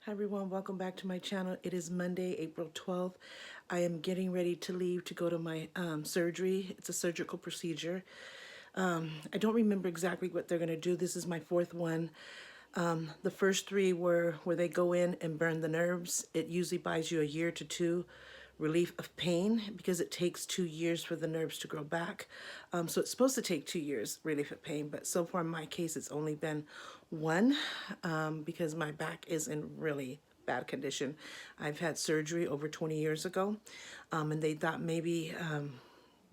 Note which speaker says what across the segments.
Speaker 1: Hi everyone, welcome back to my channel. It is Monday, April 12th. I am getting ready to leave to go to my surgery. It's a surgical procedure. I don't remember exactly what they're going to do. This is my fourth one. The first three were where they go in and burn the nerves. It usually buys you a year to two relief of pain because it takes 2 years for the nerves to grow back. So it's supposed to take 2 years relief of pain, but so far in my case, it's only been one because my back is in really bad condition. I've had surgery over 20 years ago, and they thought maybe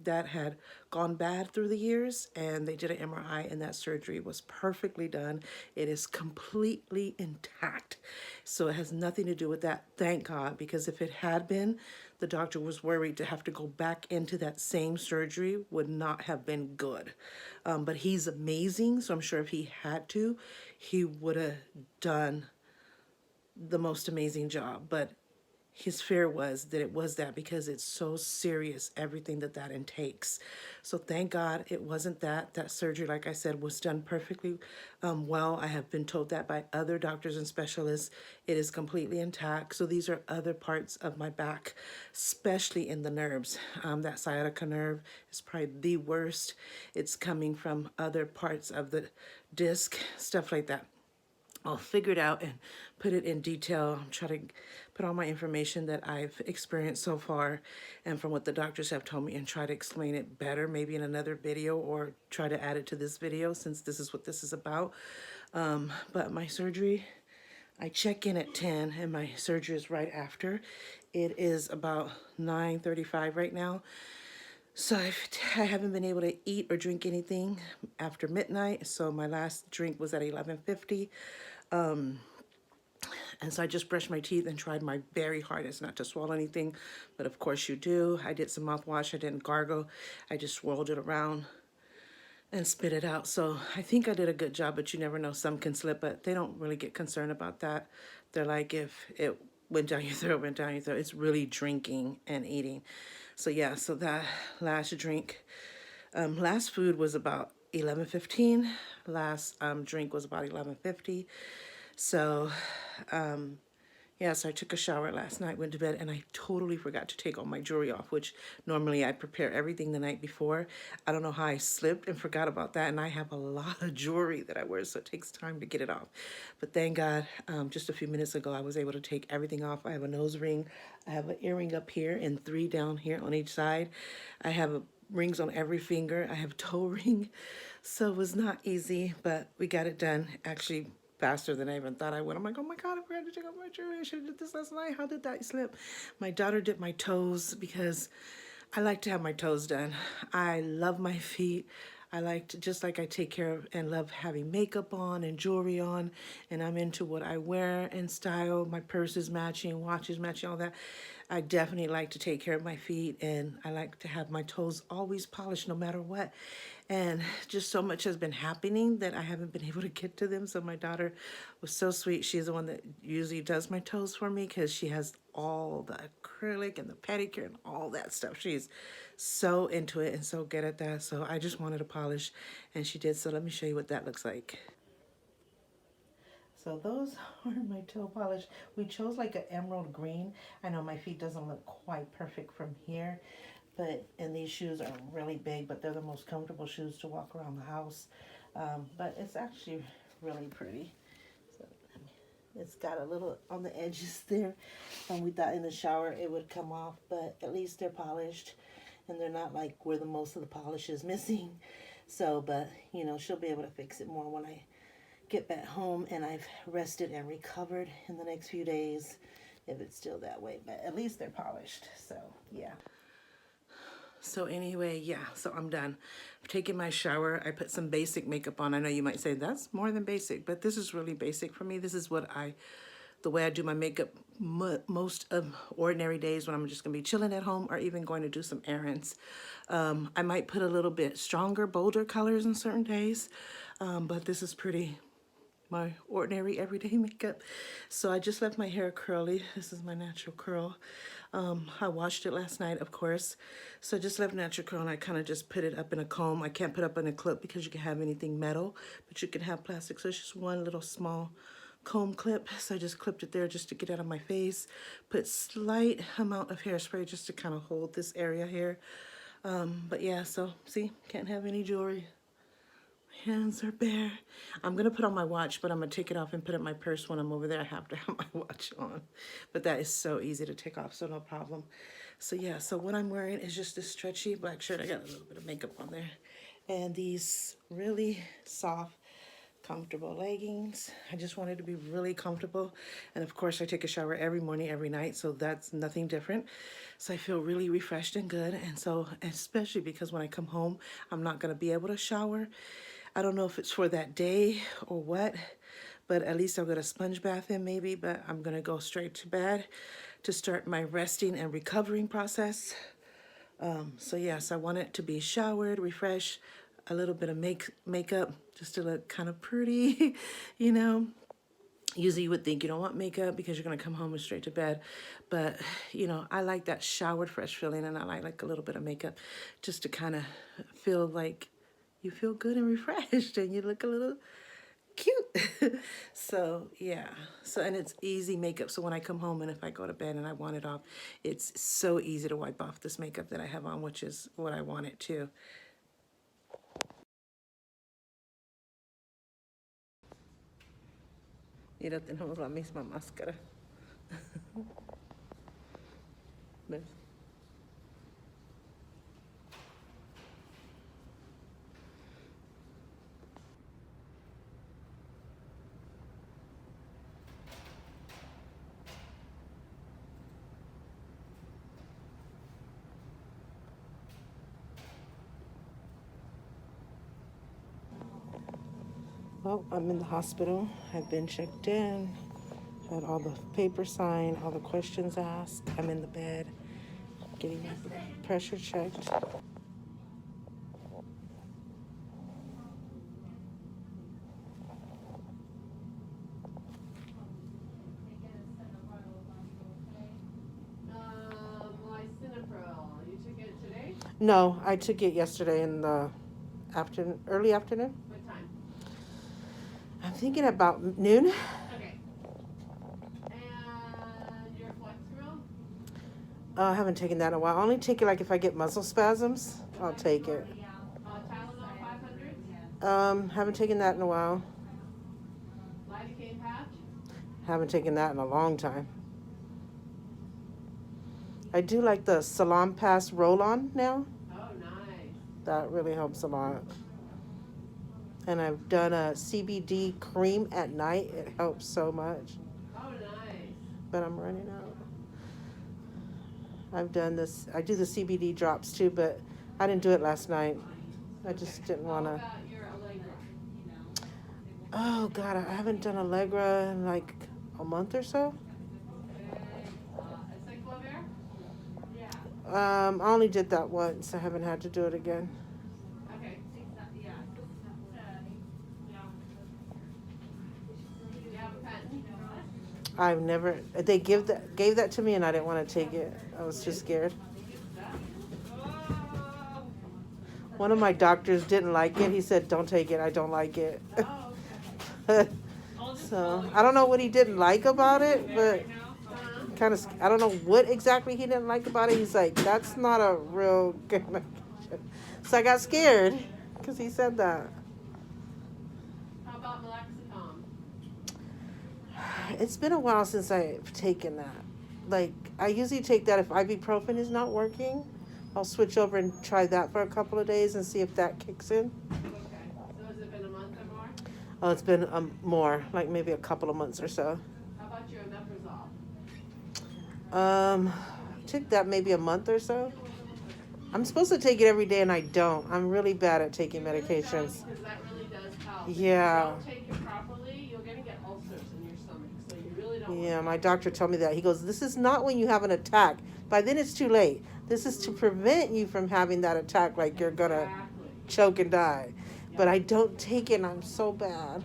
Speaker 1: that had gone bad through the years, and they did an MRI, and that surgery was perfectly done. It is completely intact. So it has nothing to do with that, thank God, because if it had been, the doctor was worried to have to go back into that same surgery would not have been good. But he's amazing, so I'm sure if he had to, he would have done the most amazing job. But his fear was that it was that because it's so serious, everything that that intakes. So thank God it wasn't that. That surgery, like I said, was done perfectly well. I have been told that by other doctors and specialists. It is completely intact. So these are other parts of my back, especially in the nerves. That sciatica nerve is probably the worst. It's coming from other parts of the disc, stuff like that. I'll figure it out and put it in detail. Try to put all my information that I've experienced so far and from what the doctors have told me and try to explain it better, maybe in another video, or try to add it to this video since this is what this is about. But my surgery, I check in at 10 and my surgery is right after. It is about 9:35 right now. So I haven't been able to eat or drink anything after midnight. So my last drink was at 11:50. And so I just brushed my teeth and tried my very hardest not to swallow anything. But of course you do. I did some mouthwash. I didn't gargle. I just swirled it around and spit it out. So I think I did a good job, but you never know. Some can slip, but they don't really get concerned about that. They're like, if it went down your throat, went down your throat. It's really drinking and eating. So yeah, so that last drink, last food was about 11:15. Last drink was about 11:50. So yeah, so I took a shower last night, went to bed, and I totally forgot to take all my jewelry off, which normally I prepare everything the night before. I don't know how I slipped and forgot about that, and I have a lot of jewelry that I wear, so it takes time to get it off. But thank God, just a few minutes ago, I was able to take everything off. I have a nose ring, I have an earring up here, and three down here on each side. I have rings on every finger. I have a toe ring, so it was not easy, but we got it done. Actually, faster than I even thought I would. I'm like, oh my God, I forgot to take off my jewelry. I should have did this last night. How did that slip? My daughter did my toes because I like to have my toes done. I love my feet. I like to, just like I take care of and love having makeup on and jewelry on, and I'm into what I wear and style. My purse is matching, watches matching, all that. I definitely like to take care of my feet, and I like to have my toes always polished no matter what. And just so much has been happening that I haven't been able to get to them. So my daughter was so sweet. She's the one that usually does my toes for me because she has all the acrylic and the pedicure and all that stuff. She's so into it and so good at that. So I just wanted to polish, and she did. So let me show you what that looks like. So those are my toe polish. We chose like an emerald green. I know my feet doesn't look quite perfect from here, but and these shoes are really big, but they're the most comfortable shoes to walk around the house. But it's actually really pretty. So it's got a little on the edges there, and we thought in the shower it would come off, but at least they're polished, and they're not like where the most of the polish is missing. So, but you know, she'll be able to fix it more when I get back home and I've rested and recovered in the next few days, if it's still that way, but at least they're polished. So yeah. So anyway, yeah, so I'm done. I've taken my shower. I put some basic makeup on. I know you might say that's more than basic, but this is really basic for me. This is the way I do my makeup most of ordinary days when I'm just gonna be chilling at home or even going to do some errands. I might put a little bit stronger, bolder colors on certain days, but this is pretty my ordinary everyday makeup. So I just left my hair curly. This is my natural curl. I washed it last night, of course. So I just left natural curl and I kind of just put it up in a comb. I can't put up in a clip because you can have anything metal, but you can have plastic. So it's just one little small comb clip, so I just clipped it there just to get it out of my face. Put slight amount of hairspray just to kind of hold this area here. But yeah, so see, can't have any jewelry. Hands are bare. I'm gonna put on my watch, but I'm gonna take it off and put it in my purse when I'm over there. I have to have my watch on. But that is so easy to take off, so no problem. So yeah, so what I'm wearing is just this stretchy black shirt. I got a little bit of makeup on there. And these really soft, comfortable leggings. I just wanted to be really comfortable. And of course I take a shower every morning, every night, so that's nothing different. So I feel really refreshed and good. And so, especially because when I come home, I'm not gonna be able to shower. I don't know if it's for that day or what, but at least I'll get a sponge bath in maybe, but I'm gonna go straight to bed to start my resting and recovering process. So yes, I want it to be showered, refreshed, a little bit of makeup just to look kind of pretty, you know. Usually you would think you don't want makeup because you're gonna come home and straight to bed. But, you know, I like that showered fresh feeling, and I like a little bit of makeup just to kind of feel like you feel good and refreshed and you look a little cute. So yeah, so and it's easy makeup, so when I come home and if I go to bed and I want it off, it's so easy to wipe off this makeup that I have on, which is what I want it to. Mira, tenemos la misma máscara. ¿Ves? Well, I'm in the hospital. I've been checked in, had all the papers signed, all the questions asked. I'm in the bed, getting my pressure checked.
Speaker 2: Lisinopril, you took it today?
Speaker 1: No, I took it yesterday in the afternoon, early afternoon.
Speaker 2: What time?
Speaker 1: I'm thinking about noon.
Speaker 2: Okay. And your Flexeril?
Speaker 1: I haven't taken that in a while. I only take it like if I get muscle spasms. I'll take it.
Speaker 2: Tylenol 500?
Speaker 1: Haven't taken that in a while.
Speaker 2: Lidocaine patch?
Speaker 1: Haven't taken that in a long time. I do like the Salon Pass roll-on now.
Speaker 2: Oh, nice.
Speaker 1: That really helps a lot. And I've done a CBD cream at night. It helps so much.
Speaker 2: Oh, nice.
Speaker 1: But I'm running out. I've done this. I do the CBD drops too, but I didn't do it last night. I just didn't want to.
Speaker 2: How about your Allegra?
Speaker 1: Oh, God, I haven't done Allegra in like a month or so.
Speaker 2: Cyclovir?
Speaker 1: I only did that once. I haven't had to do it again.
Speaker 2: Okay. Do you have a patent?
Speaker 1: I've never. They gave that to me, and I didn't want to take it. I was too scared. One of my doctors didn't like it. He said, "Don't take it. I don't like it."
Speaker 2: Oh,
Speaker 1: So I don't know what he didn't like about it, but kind of. I don't know what exactly he didn't like about it. He's like, "That's not a real good medication." So I got scared because he said that.
Speaker 2: how about Malaxicom?
Speaker 1: It's been a while since I've taken that. Like, I usually take that if ibuprofen is not working. I'll switch over and try that for a couple of days and see if that kicks in.
Speaker 2: Okay. So has it been a month or more?
Speaker 1: Oh, it's been more, like maybe a couple of months or so.
Speaker 2: How about your omeprazole?
Speaker 1: Took that maybe a month or so. I'm supposed to take it every day and I don't. I'm really bad at taking medications.
Speaker 2: Because that really does help.
Speaker 1: Yeah.
Speaker 2: If you don't take it properly, you're going to get ulcers in your stomach. So you really don't
Speaker 1: Yeah,
Speaker 2: want
Speaker 1: my doctor told me that. He goes, "This is not when you have an attack. By then it's too late. This is to prevent you from having that attack, like you're gonna
Speaker 2: Exactly.
Speaker 1: choke and die." But I don't take it and I'm so bad.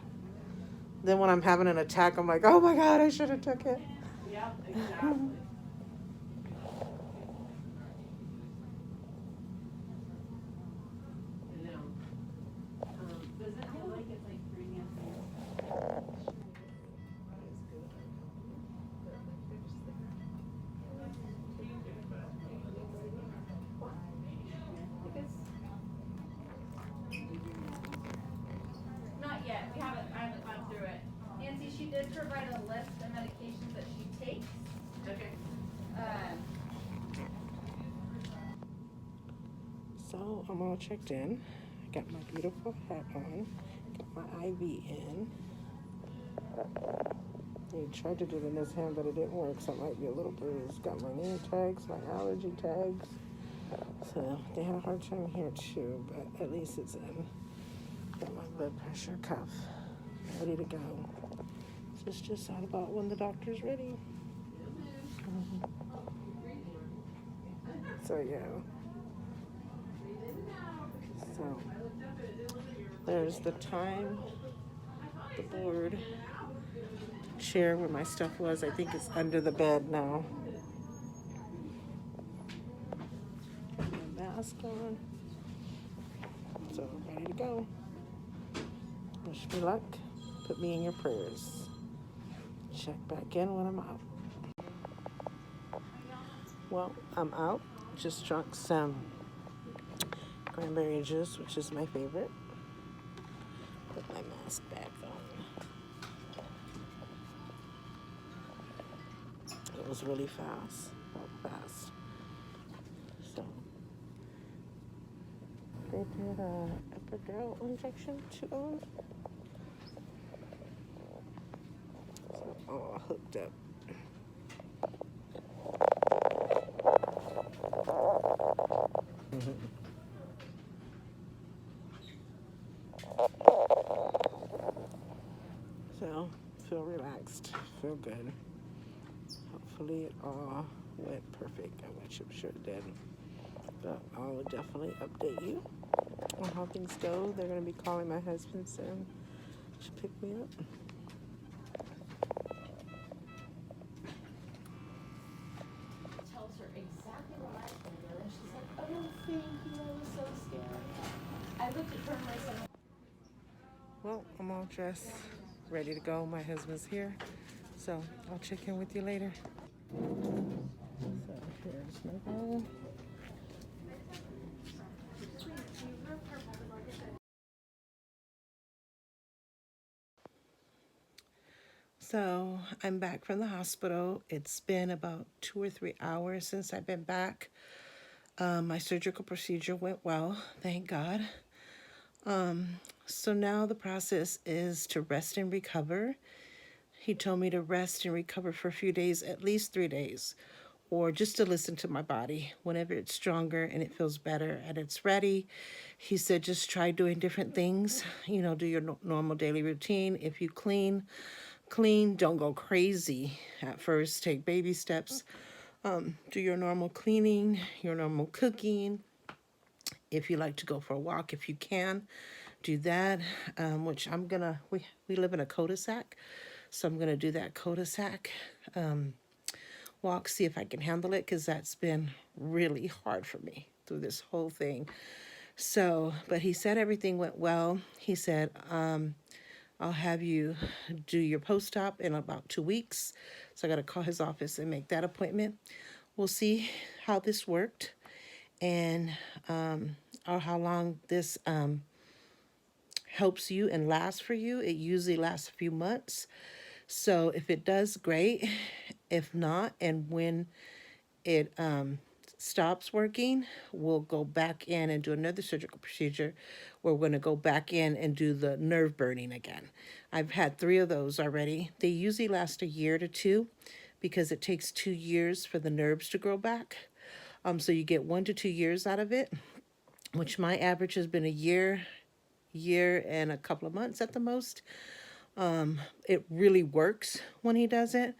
Speaker 1: Then when I'm having an attack, I'm like, "Oh my God, I should have took it."
Speaker 2: Yep, exactly. I know. Does it feel like it's like bringing
Speaker 3: did provide a list of medications that she takes.
Speaker 2: Okay.
Speaker 1: So I'm all checked in. I got my beautiful hat on. Got my IV in. He tried to do it in his hand, but it didn't work, so it might be a little bruised. Got my name tags, my allergy tags. So they had a hard time here too, but at least it's in. Got my blood pressure cuff ready to go. So it's just all about when the doctor's ready. So yeah. So there's the time, the board, chair where my stuff was. I think it's under the bed now. My mask on. So ready to go. Wish me luck. Put me in your prayers. Check back in when I'm out. Well, I'm out. Just drunk some cranberry juice, which is my favorite. Put my mask back on. It was really fast. So they did a epidural injection too. So all hooked up. So feel relaxed, feel good. Hopefully it all went perfect, which I'm sure it did. But I'll definitely update you on how things go. They're going to be calling my husband soon to pick me up.
Speaker 3: Tells her exactly what I told her, and she's like, "Oh, thank you. I was so scared." I looked at her and I said,
Speaker 1: Well, I'm all dressed, ready to go. My husband's here, so I'll check in with you later. So here's my phone. So I'm back from the hospital. It's been about 2 or 3 hours since I've been back. My surgical procedure went well, thank God. So now the process is to rest and recover. He told me to rest and recover for a few days, at least 3 days, or just to listen to my body. Whenever it's stronger and it feels better and it's ready, he said just try doing different things. You know, do your normal daily routine. If you clean, don't go crazy at first. Take baby steps. Do your normal cleaning, your normal cooking. If you like to go for a walk, if you can, do that. Which I'm gonna. We live in a cul-de-sac, so I'm gonna do that cul-de-sac walk. See if I can handle it, because that's been really hard for me through this whole thing. So, but he said everything went well. He said, I'll have you do your post-op in about 2 weeks. So I got to call his office and make that appointment. We'll see how this worked, and or how long this helps you and lasts for you. It usually lasts a few months. So if it does, great. If not, and when it stops working, we'll go back in and do another surgical procedure. We're going to go back in and do the nerve burning again. I've had 3 of those already. They usually last a year to 2, because it takes 2 years for the nerves to grow back. So you get 1 to 2 years out of it, which my average has been a year and a couple of months at the most. It really works when he does it.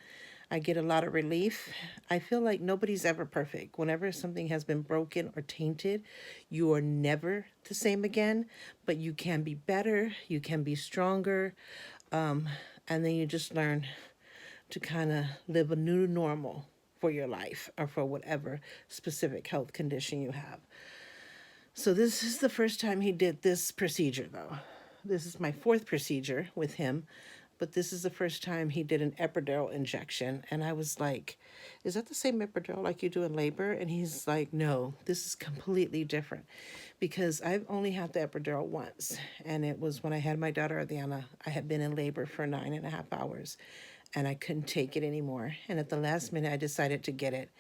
Speaker 1: I get a lot of relief. I feel like nobody's ever perfect. Whenever something has been broken or tainted, you are never the same again, but you can be better, you can be stronger, and then you just learn to kind of live a new normal for your life, or for whatever specific health condition you have. So this is the first time he did this procedure, though. This is my 4th procedure with him. but this is the first time he did an epidural injection. And I was like, is that the same epidural like you do in labor? And he's like, no, this is completely different, because I've only had the epidural once. And it was when I had my daughter, Adriana. I had been in labor for 9.5 hours and I couldn't take it anymore. And at the last minute, I decided to get it.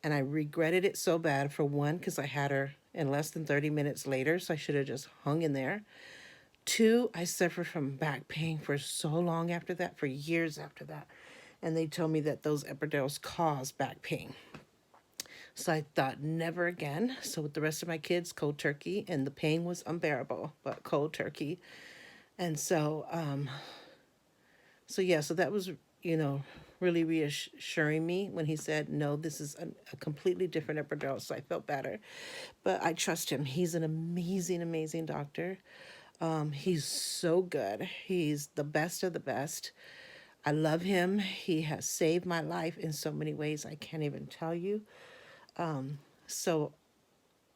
Speaker 1: And I regretted it so bad, for one, because I had her in less than 30 minutes later, so I should have just hung in there. Two, I suffered from back pain for so long after that, for years after that. And they told me that those epidurals cause back pain. So I thought, never again. So with the rest of my kids, cold turkey, and the pain was unbearable, but cold turkey. And so yeah, so that was, really reassuring me when he said, no, this is a completely different epidural. So I felt better. But I trust him. He's an amazing, amazing doctor. He's so good. He's the best of the best. I love him. He has saved my life in so many ways I can't even tell you. So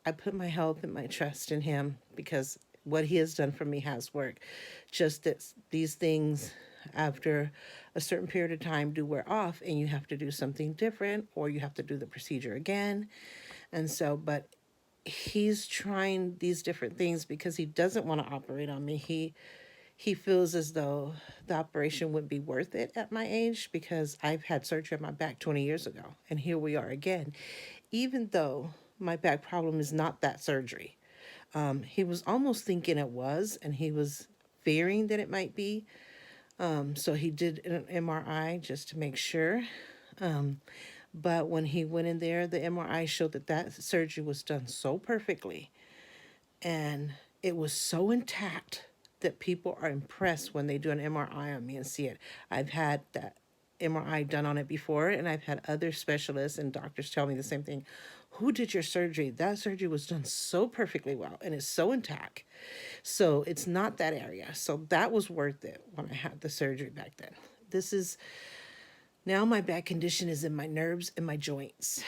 Speaker 1: I put my health and my trust in him, because what he has done for me has worked. Just that these things, after a certain period of time, do wear off, and you have to do something different, or you have to do the procedure again. And so, but he's trying these different things because he doesn't want to operate on me. He feels as though the operation would be worth it at my age, because I've had surgery on my back 20 years ago, and here we are again. Even though my back problem is not that surgery, he was almost thinking it was, and he was fearing that it might be. So he did an MRI just to make sure. But when he went in there, the MRI showed that surgery was done so perfectly, and it was so intact, that people are impressed when they do an MRI on me and see it. I've had that MRI done on it before, and I've had other specialists and doctors tell me the same thing. Who did your surgery? That surgery was done so perfectly well, and it's so intact. So it's not that area. So that was worth it when I had the surgery back then. Now my back condition is in my nerves and my joints.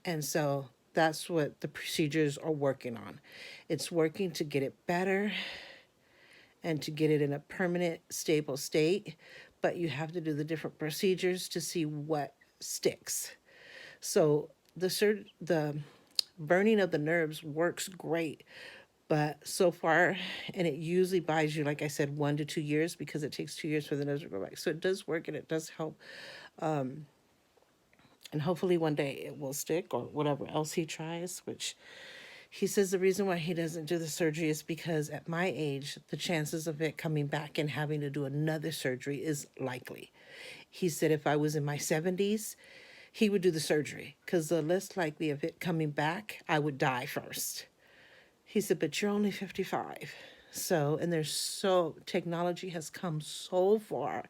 Speaker 1: And so that's what the procedures are working on. It's working to get it better and to get it in a permanent, stable state. But you have to do the different procedures to see what sticks. So the burning of the nerves works great. But so far, and it usually buys you, like I said, 1 to 2 years, because it takes 2 years for the nerves to grow back. So it does work, and it does help. And hopefully one day it will stick, or whatever else he tries, which he says the reason why he doesn't do the surgery is because at my age, the chances of it coming back and having to do another surgery is likely. He said if I was in my 70s, he would do the surgery, because the less likely of it coming back, I would die first. He said, but you're only 55. So, and technology has come so far,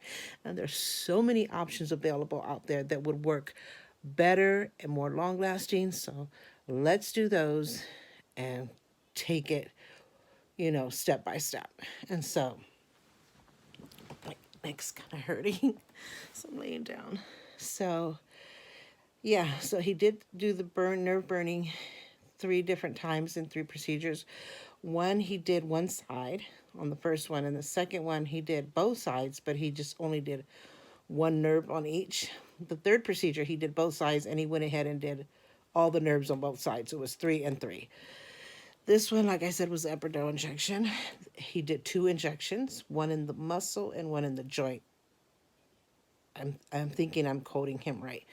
Speaker 1: and there's so many options available out there that would work better and more long lasting. So let's do those and take it, step by step. And so my neck's kind of hurting, so I'm laying down. So yeah, so he did do the nerve burning 3 different times in 3 procedures. One, he did one side on the first one, and the second one, he did both sides, but he just only did one nerve on each. The third procedure, he did both sides, and he went ahead and did all the nerves on both sides. It was 3 and 3. This one, like I said, was epidural injection. He did 2 injections, one in the muscle and one in the joint. I'm thinking I'm quoting him right.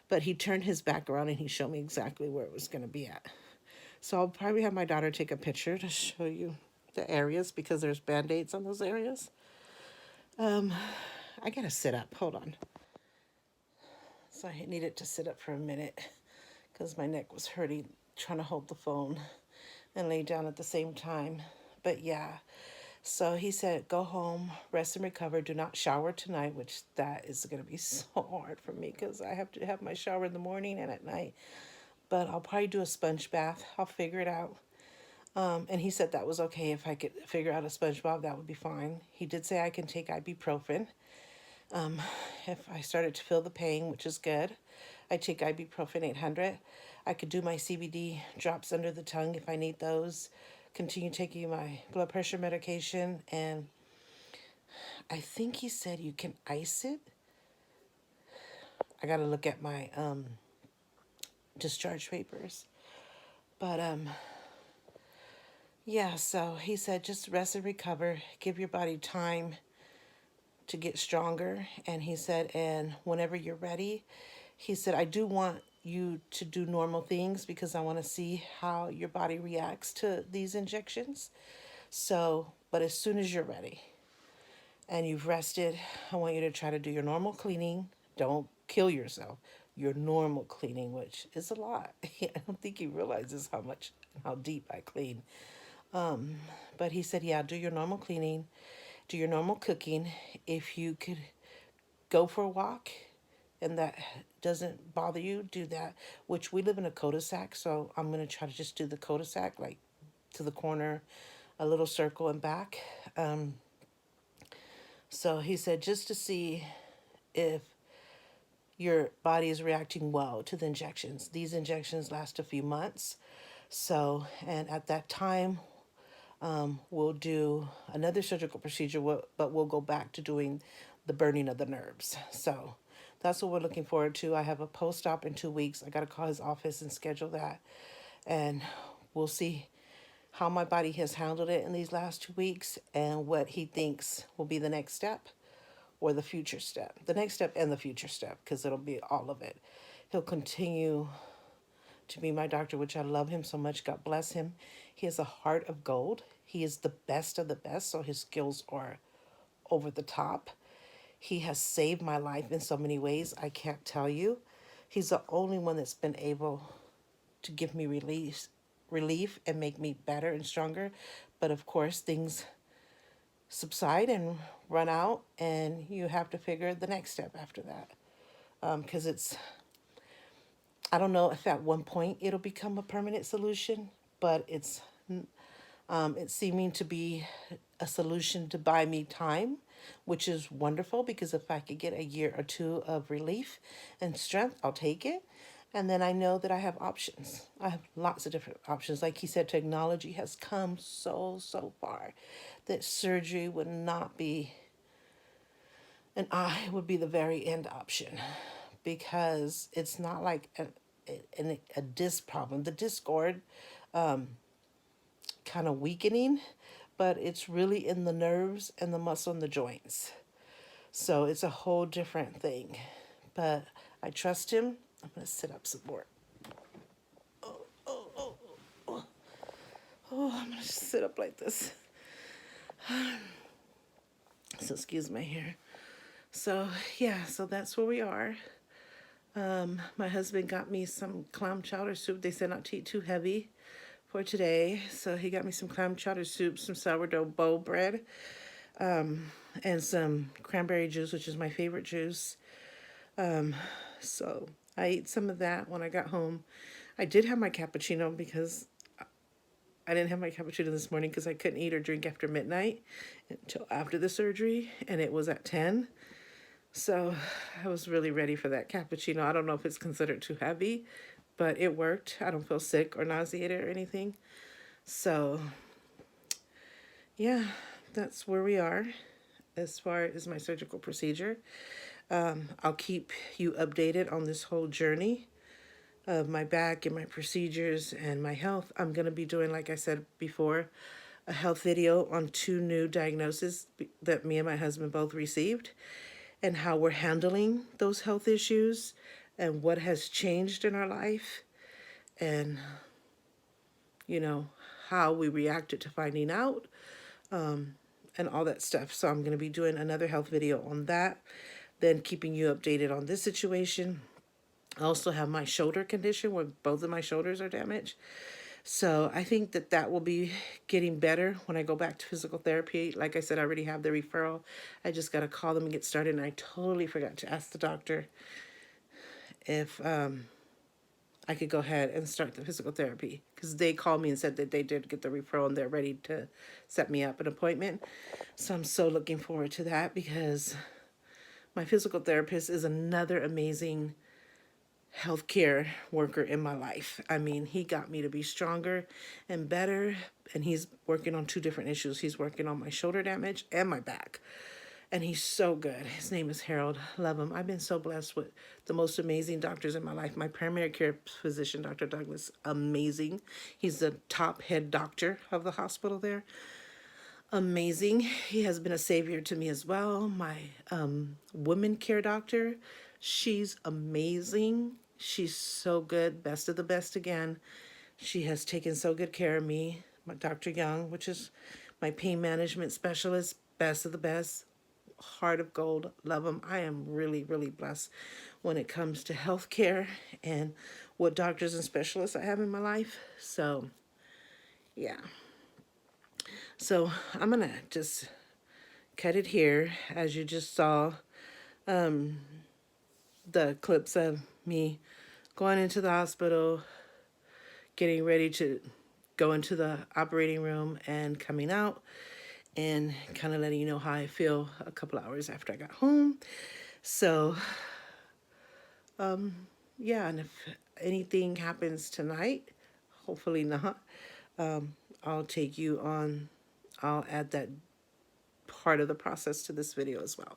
Speaker 1: But he turned his back around and he showed me exactly where it was going to be at. So I'll probably have my daughter take a picture to show you the areas, because there's Band-Aids on those areas. I gotta sit up. Hold on. So I needed to sit up for a minute because my neck was hurting trying to hold the phone and lay down at the same time. But yeah, so he said, go home, rest and recover. Do not shower tonight, which that is going to be so hard for me because I have to have my shower in the morning and at night. But I'll probably do a sponge bath. I'll figure it out. And he said that was okay. If I could figure out a sponge bath, that would be fine. He did say I can take ibuprofen. If I started to feel the pain, which is good. I take ibuprofen 800. I could do my CBD drops under the tongue if I need those. Continue taking my blood pressure medication, and I think he said you can ice it. I got to look at my discharge papers. But yeah, so he said just rest and recover, give your body time to get stronger. And he said, and whenever you're ready, he said, I do want you to do normal things because I want to see how your body reacts to these injections. So, but as soon as you're ready and you've rested, I want you to try to do your normal cleaning. Don't kill yourself. Your normal cleaning, which is a lot. I don't think he realizes how deep I clean. But he said, yeah, do your normal cleaning, do your normal cooking. If you could go for a walk and that doesn't bother you, do that. Which we live in a cul-de-sac, so I'm going to try to just do the cul-de-sac, like to the corner, a little circle and back. So he said just to see if your body is reacting well to the injections. These injections last a few months. So, and at that time, we'll do another surgical procedure, but we'll go back to doing the burning of the nerves. So that's what we're looking forward to. I have a post-op in 2 weeks. I got to call his office and schedule that. And we'll see how my body has handled it in these last 2 weeks and what he thinks will be the next step or the future step. The next step and the future step, because it'll be all of it. He'll continue to be my doctor, which I love him so much. God bless him. He has a heart of gold. He is the best of the best, so his skills are over the top. He has saved my life in so many ways, I can't tell you. He's the only one that's been able to give me relief and make me better and stronger. But of course, things subside and run out, and you have to figure the next step after that. Because I don't know if at one point it'll become a permanent solution, but it's seeming to be a solution to buy me time, which is wonderful because if I could get a year or two of relief and strength, I'll take it. And then I know that I have options. I have lots of different options. Like he said, technology has come so far that surgery would not be an eye, would be the very end option because it's not like a disc problem. The discord kind of weakening, but it's really in the nerves and the muscle and the joints. So it's a whole different thing. But I trust him. I'm going to sit up some more. Oh, I'm going to sit up like this. So excuse my hair. So yeah, so that's where we are. My husband got me some clam chowder soup. They said not to eat too heavy for today. So he got me some clam chowder soup, some sourdough bowl bread, and some cranberry juice, which is my favorite juice. So I ate some of that when I got home. I did have my cappuccino because I didn't have my cappuccino this morning because I couldn't eat or drink after midnight until after the surgery, and it was at 10. So I was really ready for that cappuccino. I don't know if it's considered too heavy, but it worked. I don't feel sick or nauseated or anything. So yeah, that's where we are as far as my surgical procedure. I'll keep you updated on this whole journey of my back and my procedures and my health. I'm going to be doing, like I said before, a health video on 2 new diagnoses that me and my husband both received and how we're handling those health issues and what has changed in our life and, you know, how we reacted to finding out and all that stuff. So I'm going to be doing another health video on that, then keeping you updated on this situation. I also have my shoulder condition where both of my shoulders are damaged. So I think that will be getting better when I go back to physical therapy. Like I said, I already have the referral. I just got to call them and get started. And I totally forgot to ask the doctor if I could go ahead and start the physical therapy because they called me and said that they did get the referral and they're ready to set me up an appointment. So I'm so looking forward to that because my physical therapist is another amazing healthcare worker in my life. I mean, he got me to be stronger and better, and he's working on 2 different issues. He's working on my shoulder damage and my back. and he's so good. His name is Harold. Love him. I've been so blessed with the most amazing doctors in my life. My primary care physician, Dr. Douglas, amazing. He's the top head doctor of the hospital there. Amazing. He has been a savior to me as well. My women care doctor, she's amazing. She's so good. Best of the best again. She has taken so good care of me. My Dr. Young, which is my pain management specialist, best of the best. Heart of gold, love him. I am really, really blessed when it comes to healthcare and what doctors and specialists I have in my life. So, yeah. So I'm gonna just cut it here. As you just saw, the clips of me going into the hospital, getting ready to go into the operating room and coming out, and kind of letting you know how I feel a couple hours after I got home. So, yeah, and if anything happens tonight, hopefully not, I'll take you on, I'll add that part of the process to this video as well.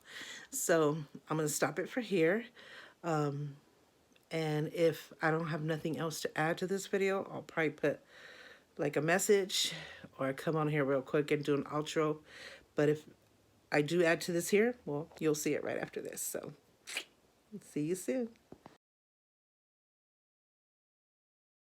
Speaker 1: So I'm going to stop it for here. And if I don't have nothing else to add to this video, I'll probably put like a message or come on here real quick and do an outro. But if I do add to this here, well, you'll see it right after this. So see you soon.